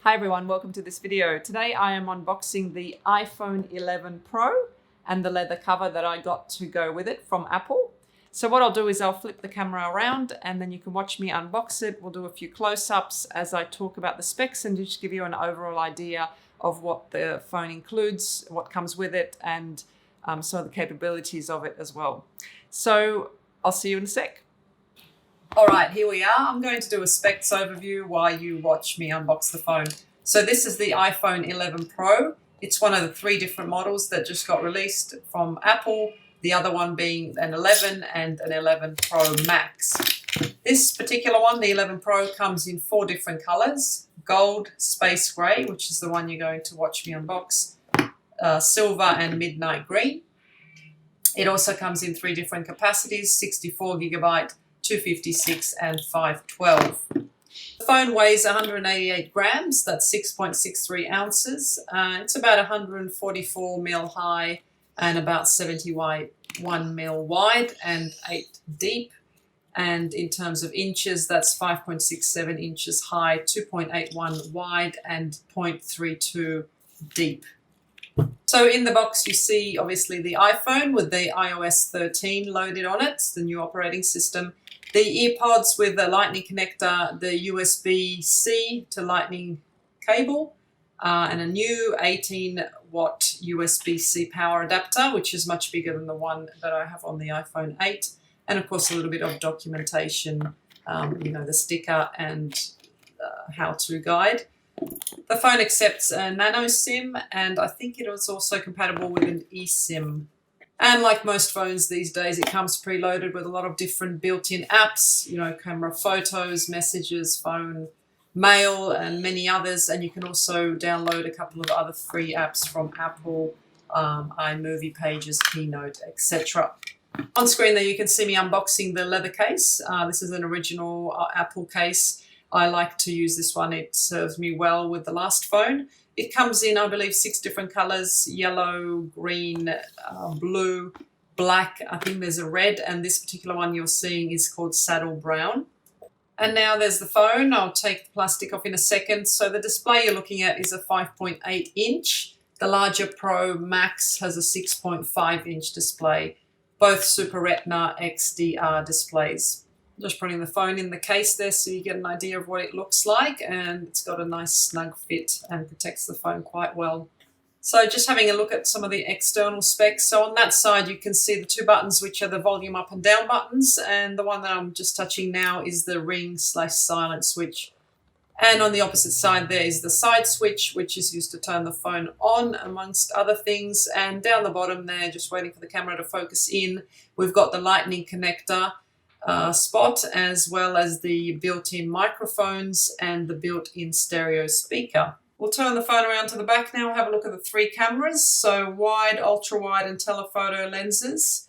Hi everyone, welcome to this video. Today I am unboxing the iPhone 11 Pro and the leather cover that I got to go with it from Apple. So what I'll do is I'll flip the camera around and then you can watch me unbox it. We'll do a few close-ups as I talk about the specs and just give you an overall idea of what the phone includes, what comes with it, and some of the capabilities of it as well. So I'll see you in a sec. All right, here we are. I'm going to do a specs overview while you watch me unbox the phone. So this is the iPhone 11 Pro. It's one of the 3 different models that just got released from Apple, the other one being an 11 and an 11 Pro Max. This particular one, the 11 Pro, comes in 4 different colors: gold, space gray, which is the one you're going to watch me unbox, silver, and midnight green. It also comes in 3 different capacities: 64 gigabyte, 256 and 512. The phone weighs 188 grams, that's 6.63 ounces. It's about 144 mil high and about 71 mil wide and 8 deep. And in terms of inches, that's 5.67 inches high, 2.81 wide and 0.32 deep. So in the box you see obviously the iPhone with the iOS 13 loaded on it, the new operating system. The earpods with the lightning connector, the USB-C to lightning cable, and a new 18-watt USB-C power adapter, which is much bigger than the one that I have on the iPhone 8. And of course a little bit of documentation, the sticker and how-to guide. The phone accepts a nano SIM, and I think it is also compatible with an eSIM. And like most phones these days, it comes preloaded with a lot of different built-in apps, camera, photos, messages, phone, mail, and many others. And you can also download a couple of other free apps from Apple, iMovie, Pages, Keynote, etc. On screen there you can see me unboxing the leather case. This is an original Apple case. I like to use this one. It serves me well with the last phone. It comes in, I believe, 6 different colors: yellow, green, blue, black. I think there's a red, and this particular one you're seeing is called saddle brown. And now there's the phone. I'll take the plastic off in a second. So the display you're looking at is a 5.8 inch. The larger Pro Max has a 6.5 inch display, both Super Retina XDR displays. Just putting the phone in the case there so you get an idea of what it looks like, and it's got a nice snug fit and protects the phone quite well. So just having a look at some of the external specs. So on that side you can see the 2 buttons, which are the volume up and down buttons, and the one that I'm just touching now is the ring/silent switch. And on the opposite side there is the side switch, which is used to turn the phone on, amongst other things. And down the bottom there, just waiting for the camera to focus in, we've got the lightning connector spot, as well as the built-in microphones and the built-in stereo speaker. We'll turn the phone around to the back now, have a look at the 3 cameras. So wide, ultra-wide and telephoto lenses.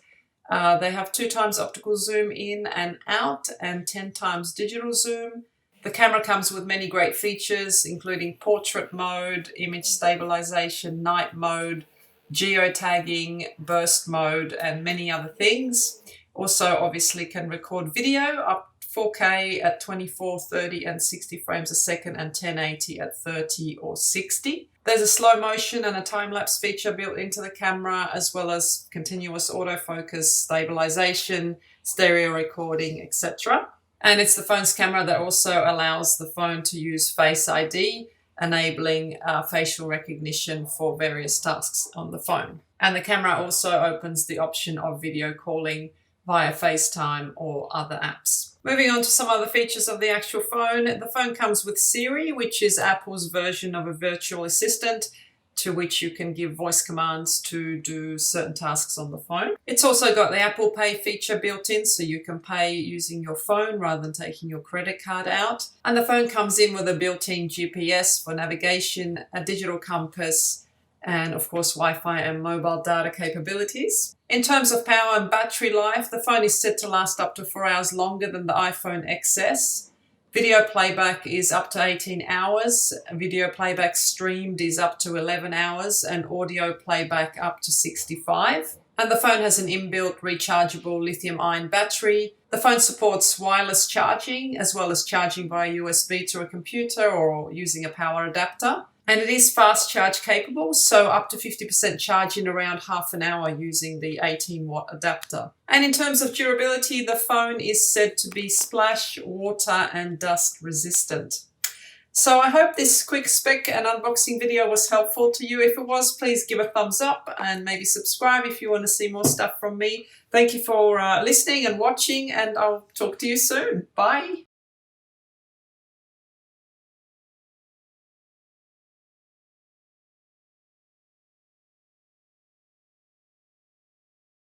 They have 2 times optical zoom in and out and 10 times digital zoom. The camera comes with many great features, including portrait mode, image stabilization, night mode, geotagging, burst mode, and many other things. Also, obviously, can record video up 4K at 24, 30, and 60 frames a second, and 1080 at 30 or 60. There's a slow motion and a time-lapse feature built into the camera, as well as continuous autofocus, stabilization, stereo recording, etc. And it's the phone's camera that also allows the phone to use Face ID, enabling facial recognition for various tasks on the phone. And the camera also opens the option of video calling via FaceTime or other apps. Moving on to some other features of the actual phone. The phone comes with Siri, which is Apple's version of a virtual assistant to which you can give voice commands to do certain tasks on the phone. It's also got the Apple Pay feature built in, so you can pay using your phone rather than taking your credit card out. And the phone comes in with a built-in GPS for navigation, a digital compass, and of course Wi-Fi and mobile data capabilities. In terms of power and battery life, the phone is set to last up to 4 hours longer than the iPhone XS. Video playback is up to 18 hours. Video playback streamed is up to 11 hours, and audio playback up to 65. And the phone has an inbuilt rechargeable lithium-ion battery. The phone supports wireless charging as well as charging via USB to a computer or using a power adapter. And it is fast charge capable, so up to 50% charge in around half an hour using the 18-watt adapter. And in terms of durability, the phone is said to be splash, water and dust resistant. So I hope this quick spec and unboxing video was helpful to you. If it was, please give a thumbs up and maybe subscribe if you want to see more stuff from me. Thank you for listening and watching, and I'll talk to you soon. Bye.